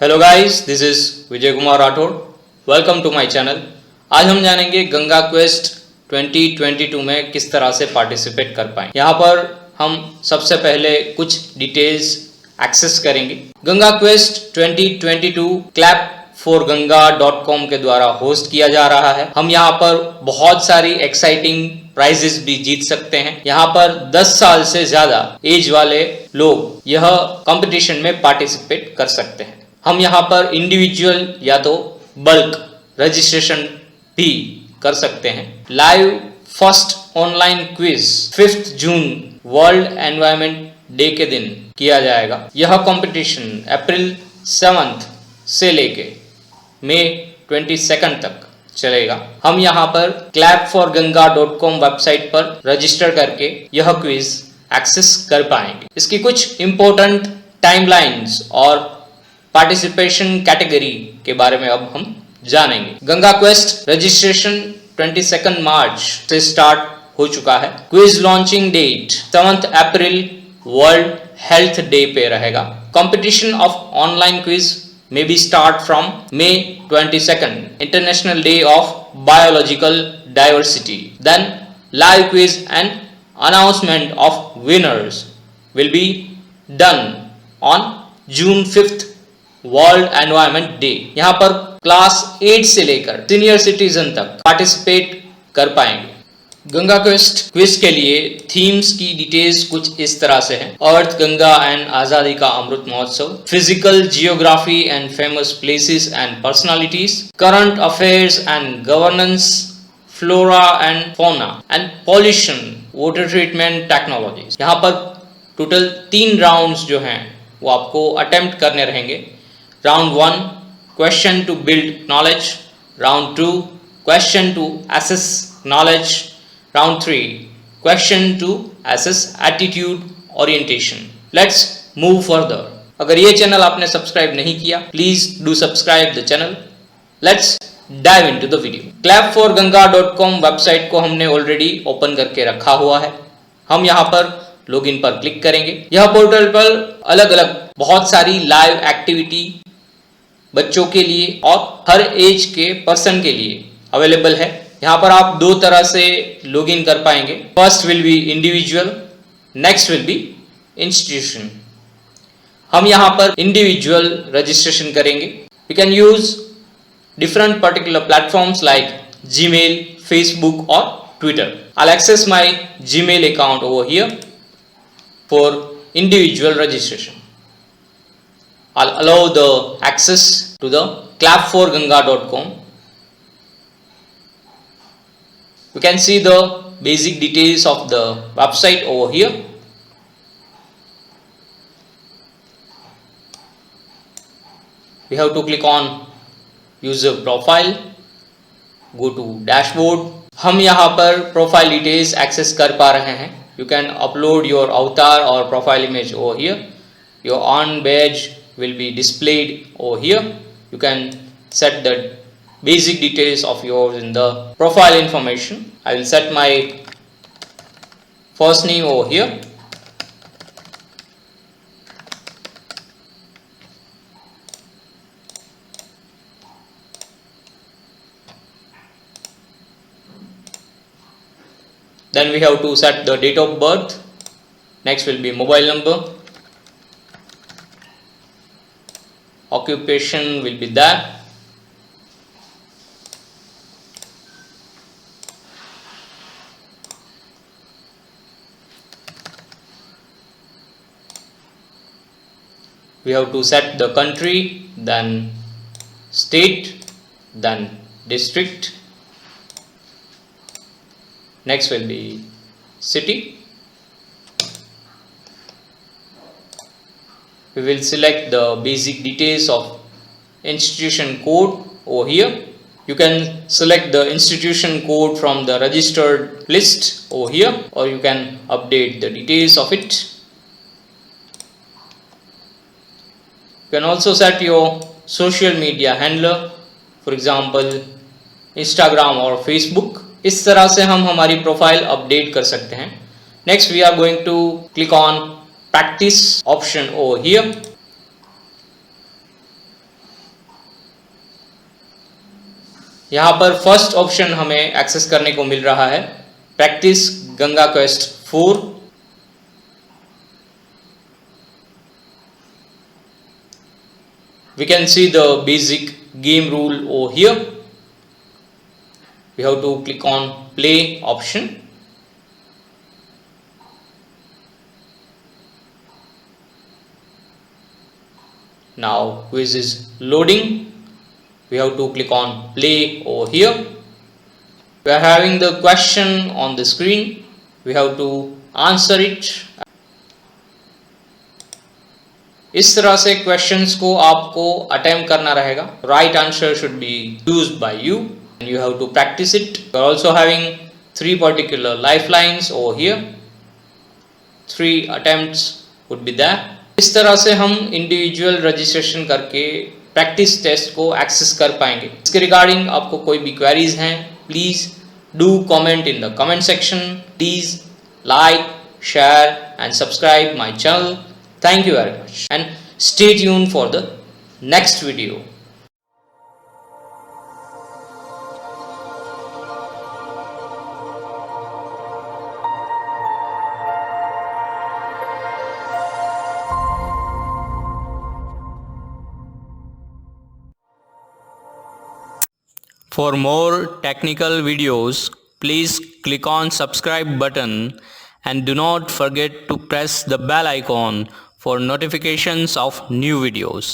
Hello guys, this is Vijay Kumar Rathore. Welcome to my channel. आज हम जानेंगे गंगा क्वेस्ट 2022 में किस तरह से पार्टिसिपेट कर पाएं। यहाँ पर हम सबसे पहले कुछ डिटेल्स एक्सेस करेंगे। गंगा क्वेस्ट 2022 clap4ganga.com के द्वारा होस्ट किया जा रहा है। हम यहाँ पर बहुत सारी एक्साइटिंग प्राइजेस भी जीत सकते हैं। यहाँ पर 10 साल से ज्यादा एज वाले लोग यह कंपटीशन में पार्टिसिपेट कर सकते हैं। हम यहाँ पर इंडिविजुअल या तो बल्क रजिस्ट्रेशन भी कर सकते हैं। Live first online quiz 5 June world environment day के दिन किया जाएगा। यह कंपटीशन अप्रैल 7 से लेके मई 22 तक चलेगा। हम यहाँ पर clap4ganga.com वेबसाइट पर रजिस्टर करके यह क्विज एक्सेस कर पाएंगे। इसकी कुछ इंपॉर्टेंट टाइमलाइंस और पार्टिसिपेशन कैटेगरी के बारे में अब हम जानेंगे। गंगा क्वेस्ट रजिस्ट्रेशन 22 मार्च से स्टार्ट हो चुका है। Quiz launching date 7 April World Health Day पे रहेगा। Competition of online quiz may be start from May 22nd, International Day of Biological Diversity. Then live quiz and announcement of winners will be done on June 5th, world environment day. यहाँ पर class 8 से लेकर senior citizen तक participate कर पाएंगे। Ganga quest quiz के लिए themes की डिटेल्स कुछ इस तरह से हैं। अर्थ, गंगा एंड आजादी का Amrit Mahotsav, physical geography and famous places and personalities, current affairs and governance, flora and fauna and pollution, water treatment technologies. यहाँ पर टोटल 3 राउंड्स जो हैं वो आपको अटेम्प्ट करने रहेंगे। Round 1 question to build knowledge, round 2 question to assess knowledge, round 3 question to assess attitude orientation. Let's move further. अगर ये चैनल आपने सब्सक्राइब नहीं किया, please do subscribe the channel. Let's dive into the video. clap4ganga.com website को हमने already open करके रखा हुआ है। हम यहाँ पर लॉगिन पर क्लिक करेंगे। यह पोर्टल पर अलग अलग बहुत सारी लाइव एक्टिविटी बच्चों के लिए और हर एज के पर्सन के लिए अवेलेबल है। यहाँ पर आप 2 तरह से लॉगिन कर पाएंगे। First will be individual, next will be institution. हम यहाँ पर इंडिविजुअल रजिस्ट्रेशन करेंगे। You can use different particular platforms like Gmail, Facebook और Twitter. I'll access my Gmail account over here for individual registration. I'll allow the access to the clap4ganga.com. You can see the basic details of the website over here. We have to click on user profile, go to dashboard. हम यहाँ पर profile details access कर पा रहे हैं। You can upload your avatar or profile image over here. Your on badge will be displayed over here. You can set the basic details of yours in the profile information. I will set my first name over here. Then we have to set the date of birth. Next will be mobile number. Occupation will be that. We have to set the country, then state, then district. Next will be city. We will select the basic details of institution code over here. You can select the institution code from the registered list over here, or you can update the details of it. You can also set your social media handler, for example Instagram or Facebook. इस तरह से हम हमारी profile update कर सकते हैं। Next we are going to click on practice option over here. यहाँ पर फर्स्ट ऑप्शन हमें एक्सेस करने को मिल रहा है, practice Ganga quest 4। We can see the basic game rule over here. We have to click on play option. Now quiz is loading. We have to click on play over here. We are having the question on the screen. We have to answer it. इस तरह से questions को आपको attempt करना रहेगा. Right answer should be used by you and you have to practice it. We are also having 3 particular lifelines over here. 3 attempts would be there. इस तरह से हम इंडिविजुअल रजिस्ट्रेशन करके प्रैक्टिस टेस्ट को एक्सेस कर पाएंगे. इसके रिगार्डिंग आपको कोई भी क्वेरीज हैं, please do comment in the comment section. Please like, share and subscribe my channel. Thank you very much and stay tuned for the next video. For more technical videos, please click on subscribe button and do not forget to press the bell icon for notifications of new videos.